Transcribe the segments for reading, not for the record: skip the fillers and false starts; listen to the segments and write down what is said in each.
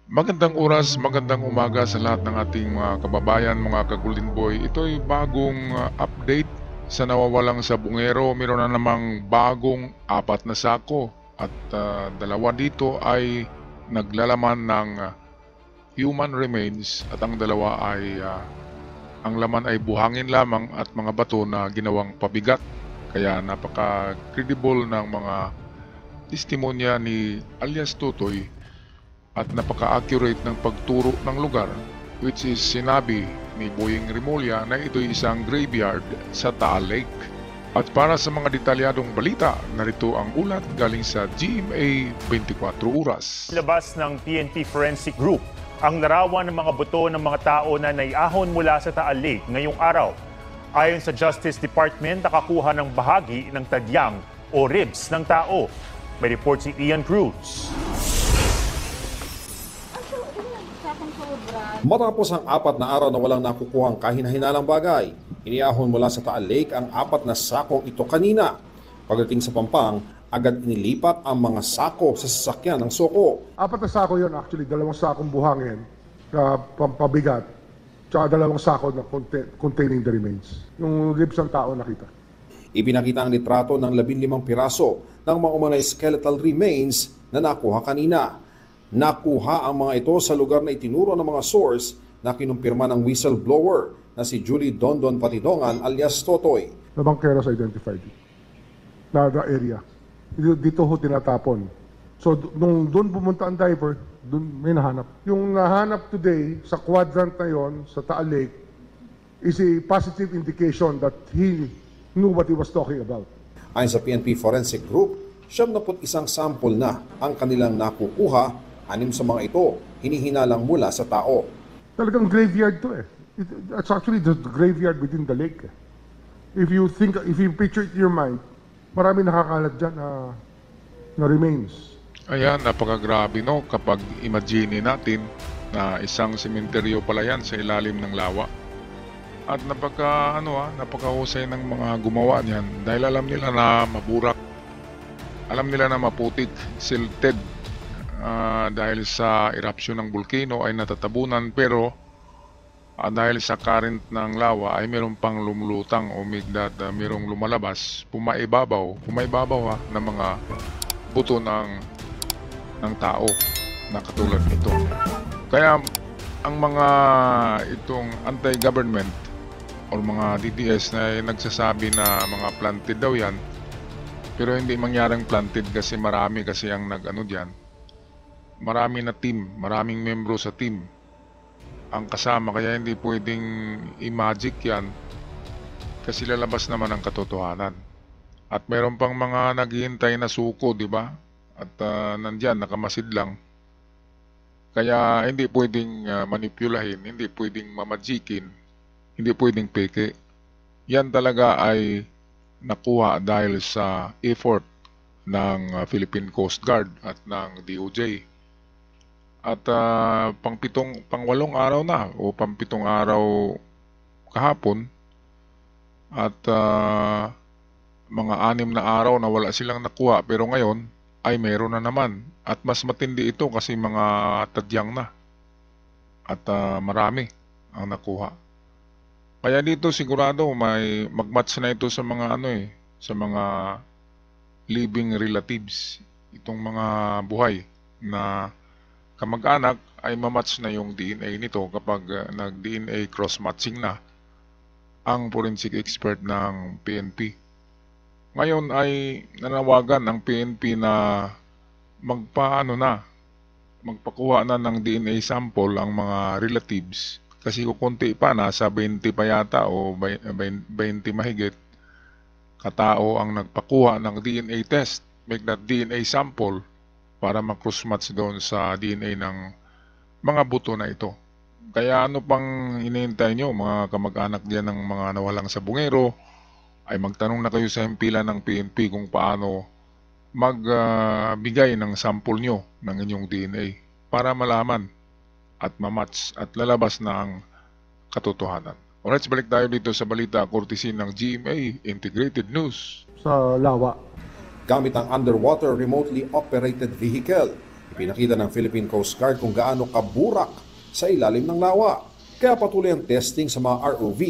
Magandang oras, magandang umaga sa lahat ng ating mga kababayan, mga ka-Golden Boy. Ito'y bagong update sa nawawalang sabungero. Meron na namang bagong 4 na sako at dalawa dito ay naglalaman ng human remains at ang dalawa ay ang laman ay buhangin lamang at mga bato na ginawang pabigat. Kaya napaka-credible ng mga testimonya ni alias Tutoy at napaka-accurate ng pagturo ng lugar, which is sinabi ni Boyeng Rimulya na ito'y isang graveyard sa Taal Lake. At para sa mga detalyadong balita, narito ang ulat galing sa GMA 24 Oras. Labas ng PNP Forensic Group ang larawan ng mga buto ng mga tao na naiahon mula sa Taal Lake ngayong araw. Ayon sa Justice Department, nakakuha ng bahagi ng tadyang o ribs ng tao. May report si Ian Cruz. Matapos ang 4 na araw na walang nakukuhang kahina-hinalang bagay, iniahon mula sa Taal Lake ang 4 na sakong ito kanina. Pagdating sa Pampang, agad inilipat ang mga sako sa sasakyan ng Soko. 4 na sako yun actually, 2 sakong buhangin na pampabigat, tsaka 2 sako na containing the remains. Yung ribs ng tao nakita. Ipinakita ang litrato ng 15 piraso ng mga umanay skeletal remains na nakuha kanina. Nakuha ang mga ito sa lugar na itinuro ng mga source na kinumpirma ng whistleblower na si Julie Dondon Patidongan alias Totoy. The bankeros identified it. Na the area. Dito ho tinatapon. So nung doon pumunta ang diver, doon may nahanap. Yung nahanap today sa quadrant na yon sa Taal Lake is a positive indication that he knew what he was talking about. Ayon sa PNP Forensic Group, 71 sample na ang kanilang nakukuha. 6 sa mga ito, hinihinalang mula sa tao. Talagang graveyard to eh. It's actually the graveyard within the lake. If you picture it in your mind, marami nakakalat dyan na remains. Ayan, napakagrabe no kapag imagine natin na isang sementeryo pala yan sa ilalim ng lawa. At napakahusay ng mga gumawa niyan dahil alam nila na maburak. Alam nila na maputik, silted. Dahil sa eruption ng bulkano ay natatabunan pero dahil sa current ng lawa ay mayroon pang lumulutang o mayroong lumalabas, pumaibabaw ng mga buto ng tao na katulad nito. Kaya ang mga itong anti-government o mga DDS na nagsasabi na mga planted daw yan, pero hindi mangyaring planted kasi marami kasi ang nag-ano diyan. Marami na team, maraming membro sa team ang kasama, kaya hindi pwedeng i-magic yan kasi lalabas naman ang katotohanan. At meron pang mga naghihintay na suko, di ba? At nandyan, nakamasid lang. Kaya hindi pwedeng manipulahin, hindi pwedeng mamagikin, hindi pwedeng peke. Yan talaga ay nakuha dahil sa effort ng Philippine Coast Guard at ng DOJ. At pang-8 araw na o pang-7 araw kahapon at mga 6 na araw na wala silang nakuha pero ngayon ay meron na naman at mas matindi ito kasi mga tadyang na at marami ang nakuha. Kaya dito sigurado may magmatch na ito sa mga sa mga living relatives, itong mga buhay na kamag-anak ay mamatch na yung DNA nito kapag nag-DNA cross-matching na ang forensic expert ng PNP. Ngayon ay nanawagan ang PNP na magpakuha na ng DNA sample ang mga relatives kasi kukunti pa, nasa 20 pa yata o 20 mahigit katao ang nagpakuha ng DNA test, make that DNA sample para mag-cross-match doon sa DNA ng mga buto na ito. Kaya ano pang hinihintay nyo mga kamag-anak diyan ng mga nawalang sabungero, ay magtanong na kayo sa himpilan ng PNP kung paano magbigay ng sample nyo ng inyong DNA para malaman at mamatch at lalabas na ang katotohanan. Alright, balik tayo dito sa balita courtesy ng GMA Integrated News. Sa lawa. Gamit ang underwater remotely operated vehicle, Ipinakita ng Philippine Coast Guard kung gaano kaburak sa ilalim ng lawa. Kaya patuloy ang testing sa mga ROV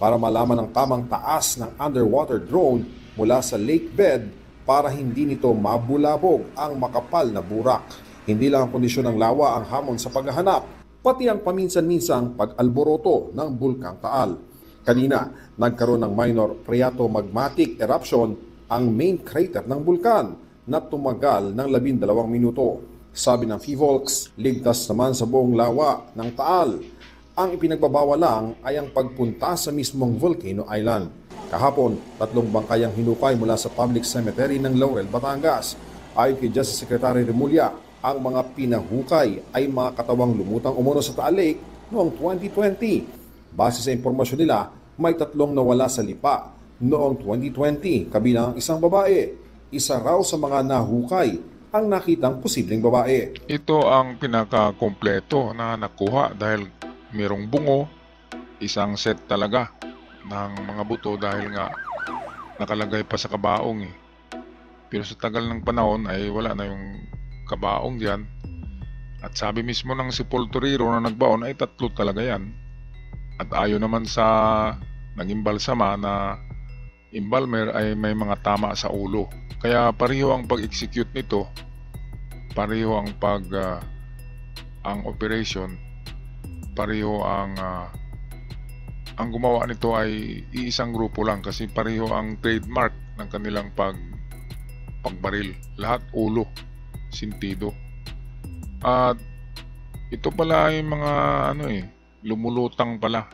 para malaman ang tamang taas ng underwater drone mula sa lake bed para hindi nito mabulabog ang makapal na burak. Hindi lang ang kondisyon ng lawa ang hamon sa paghahanap, pati ang paminsan-minsang pag-alboroto ng Bulkang Taal. Kanina, nagkaroon ng minor phreatomagmatic eruption ang main crater ng bulkan na tumagal ng 12 minuto. Sabi ng PHIVOLCS, ligtas naman sa buong lawa ng Taal. Ang ipinagbabawal lang ay ang pagpunta sa mismong Volcano Island. Kahapon, 3 bangkay ang hinukay mula sa public cemetery ng Laurel, Batangas. Ayon kay Justice Secretary Remulla, ang mga pinahukay ay mga katawang lumutang umuno sa Taal Lake noong 2020. Base sa impormasyon nila, may 3 nawala sa lipa noong 2020, kabilang ang isang babae. Isa raw sa mga nahukay ang nakitang posibleng babae. Ito ang pinaka-kompleto na nakuha dahil mayroong bungo, isang set talaga ng mga buto dahil nga nakalagay pa sa kabaong eh. Pero sa tagal ng panahon ay wala na yung kabaong diyan. At sabi mismo ng sepulturero na nagbaon ay 3 talaga yan. At ayon naman sa nag-imbalsama na embalmer ay may mga tama sa ulo. Kaya pareho ang pag-execute nito, pareho ang ang operation, pareho ang gumawa nito ay iisang grupo lang kasi pareho ang trademark ng kanilang pagbaril. Lahat ulo, sintido. At ito pala ay mga lumulutang pala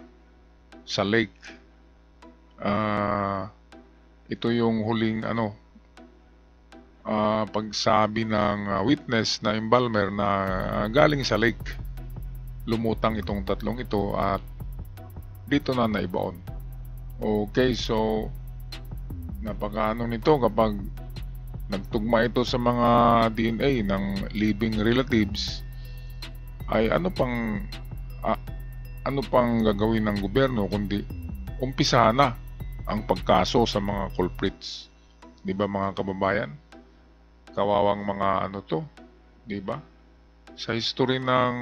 sa lake. Ito yung huling pagsabi ng witness na embalmer na galing sa lake. Lumutang itong 3 ito at dito na naibaon. Okay, so napakaano nito kapag nagtugma ito sa mga DNA ng living relatives ay ano pang gagawin ng gobyerno kundi umpisahan na ang pagkaso sa mga culprits. 'Di ba mga kababayan? Kawawang mga to, 'di ba? Sa history ng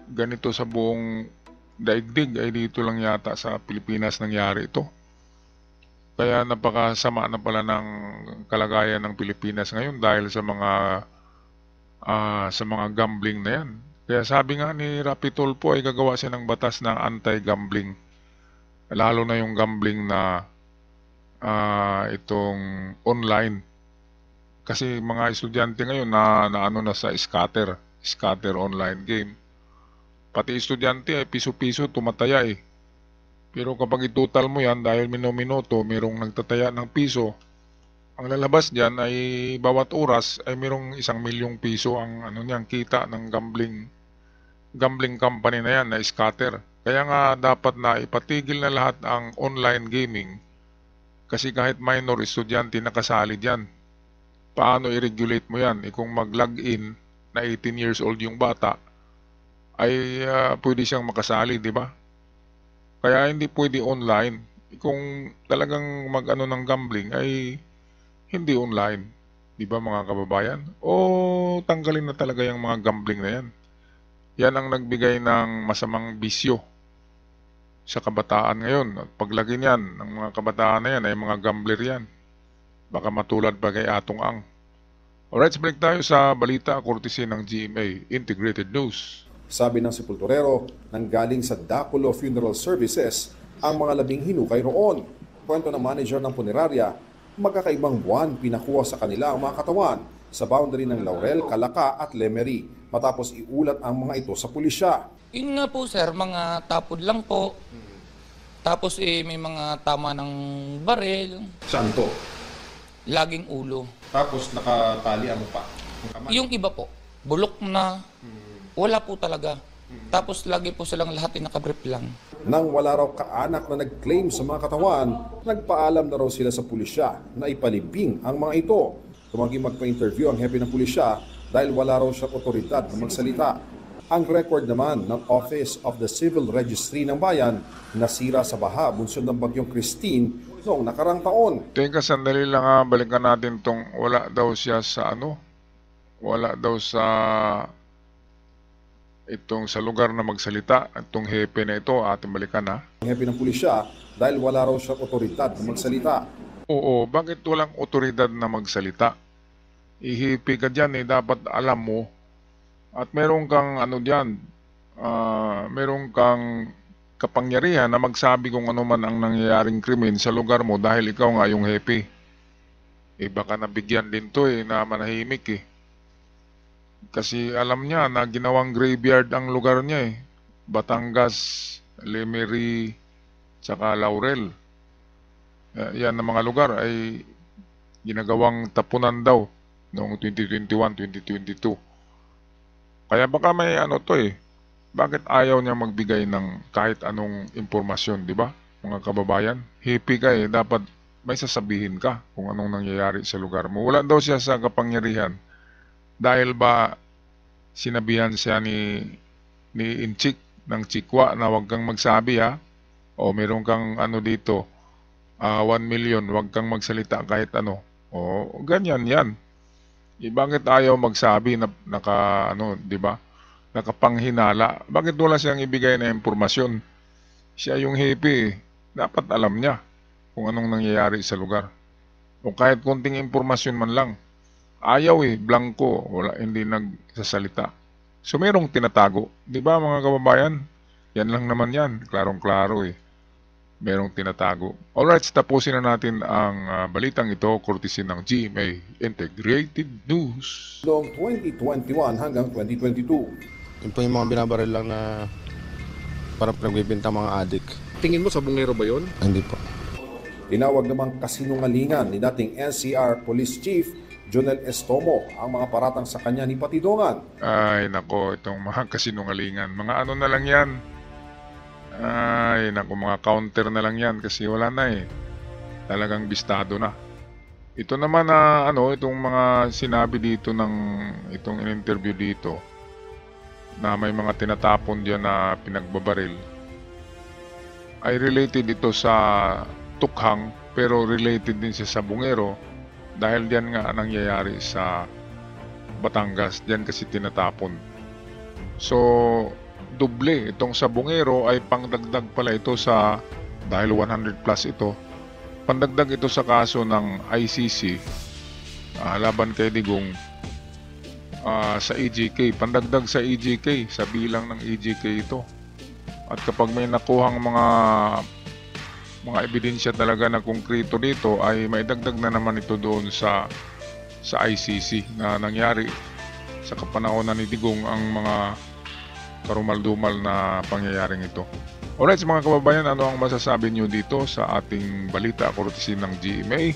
ganito sa buong daigdig ay dito lang yata sa Pilipinas nangyari ito. Kaya napakasama na pala ng kalagayan ng Pilipinas ngayon dahil sa mga gambling na 'yan. Kaya sabi nga ni Rapi Tulfo ay gagawa siya ng batas na anti-gambling. Lalo na yung gambling na itong online. Kasi mga estudyante ngayon na sa scatter online game. Pati estudyante ay piso-piso tumataya eh. Pero kapag itotal mo yan dahil minuto mayroong nagtataya ng piso, ang lalabas diyan ay bawat oras ay mayroong 1 milyong piso ang kita ng gambling company na yan na scatter. Kaya nga dapat na ipatigil na lahat ang online gaming kasi kahit minor estudyante nakasali diyan. Paano i-regulate mo yan? Kung mag-login na 18 years old yung bata ay pwede siyang makasali, di ba? Kaya hindi pwede online. Kung talagang ng gambling ay hindi online, di ba mga kababayan? O tanggalin na talaga yung mga gambling na yan. Yan ang nagbigay ng masamang bisyo sa kabataan ngayon. At paglagi niyan ng mga kabataan na yan ay mga gambler yan. Baka matulad pa kay Atong Ang. Alright, balik tayo sa balita courtesy ng GMA Integrated News. Sabi ng sepulturero, nanggaling sa Daculo Funeral Services ang mga 10 hinukay roon. Kwento ng manager ng punerarya, magkakaibang buwan pinakuha sa kanila ang mga katawan sa boundary ng Laurel, Calaca at Lemery matapos iulat ang mga ito sa pulisya. Yun nga po sir, mga tapod lang po. Tapos may mga tama ng baril. Saan to? Laging ulo. Tapos nakatali ano pa? Yung iba po, bulok na. Wala po talaga. Tapos lagi po silang lahat nakabrief lang. Nang wala raw kaanak na nag-claim sa mga katawan, nagpaalam na raw sila sa pulisya na ipalibing ang mga ito. Tumanggi magpa-interview ang hepe ng pulisya dahil wala raw siyang otoridad na magsalita. Ang record naman ng Office of the Civil Registry ng Bayan nasira sa baha bunsod ng bagyong Christine noong nakarang taon. Teka, sandali lang balikan natin tong wala daw siya sa wala daw sa itong sa lugar na magsalita, itong hepe na ito, ating balikan ha. Ang hepe ng pulisya dahil wala raw siyang otoridad na magsalita. Oo, bakit walang otoridad na magsalita? Ihipi ka dyan dapat alam mo. At meron kang ano dyan, meron kang kapangyarihan na magsabi kung ano man ang nangyayaring krimen sa lugar mo dahil ikaw nga yung hepe. Baka nabigyan din to na manahimik Kasi alam niya na ginawang graveyard ang lugar niya Batangas, Lemery, tsaka Laurel. Yan na mga lugar ay ginagawang tapunan daw noong 2021-2022. Kaya baka may ano to Bakit ayaw niya magbigay ng kahit anong impormasyon, di ba? Mga kababayan, happy ka dapat may sasabihin ka kung anong nangyayari sa lugar mo. Wala daw siya sa kapangyarihan. Dahil ba sinabihan siya ni Inchik ng Chikwa na huwag kang magsabi o meron kang ano dito 1 million, huwag kang magsalita kahit ano. O ganyan yan. Bakit ayaw magsabi na di ba? Nakapanghinala. Bakit wala siyang ibigay na impormasyon? Siya yung happy dapat alam niya kung anong nangyayari sa lugar. O kahit konting impormasyon man lang. Ayaw blanco, wala, hindi nagsasalita. So merong tinatago, di ba mga kababayan? Yan lang naman yan, klarong-klaro Merong tinatago. Alright, tapusin na natin ang balitang ito, courtesy ng GMA Integrated News. Noong 2021 hanggang 2022. Yun po yung mga binabaril lang na parang pinagbibinta mga adik. Tingin mo sa bungero ba yun? Hindi po. Tinawag namang kasinungalingan ni dating NCR Police Chief Jonel Estomo ang mga paratang sa kanya ni Patidongan. Ay nako, itong mga kasinungalingan. Mga ano na lang yan. Ay nako, mga counter na lang yan kasi wala na Talagang bistado na. Ito naman na itong mga sinabi dito ng itong in-interview dito na may mga tinatapon diyan na pinagbabaril ay related ito sa tukhang pero related din siya sa bungero. Dahil diyan nga nangyayari sa Batangas, diyan kasi tinatapon. So, doble itong sa bungero ay pangdagdag pala ito sa, dahil 100 plus ito, pandagdag ito sa kaso ng ICC laban kay Digong sa EJK. Pandagdag sa EJK, sa bilang ng EJK ito. At kapag may nakuhang mga ebidensya talaga na konkreto dito ay maidagdag na naman ito doon sa ICC na nangyari sa kapanahonan ni Digong ang mga karumal-dumal na pangyayaring ito. Alright, mga kababayan, ano ang masasabi nyo dito sa ating balita courtesy ng GMA?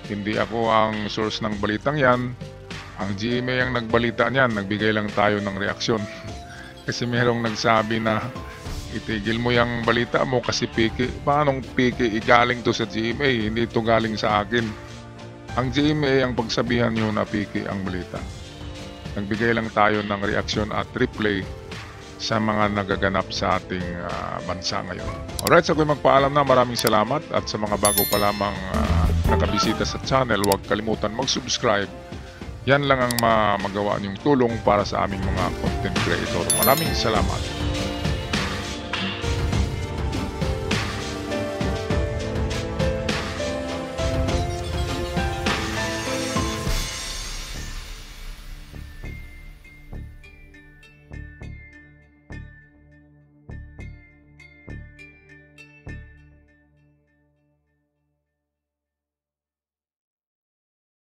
Hindi ako ang source ng balitang yan. Ang GMA ang nagbalita niyan, nagbigay lang tayo ng reaksyon. Kasi merong nagsabi na itigil mo yung balita mo kasi piki. Paanong piki? Galing to sa GMA, hindi ito galing sa akin. Ang GMA ang pagsabihan nyo na piki ang balita. Nagbigay lang tayo ng reaksyon at replay sa mga nagaganap sa ating bansa ngayon. Alright, so ako'y magpaalam na. Maraming salamat at sa mga bago pa lamang nakabisita sa channel, huwag kalimutan mag-subscribe. Yan lang ang magawa niyong tulong para sa aming mga content creator. Maraming salamat.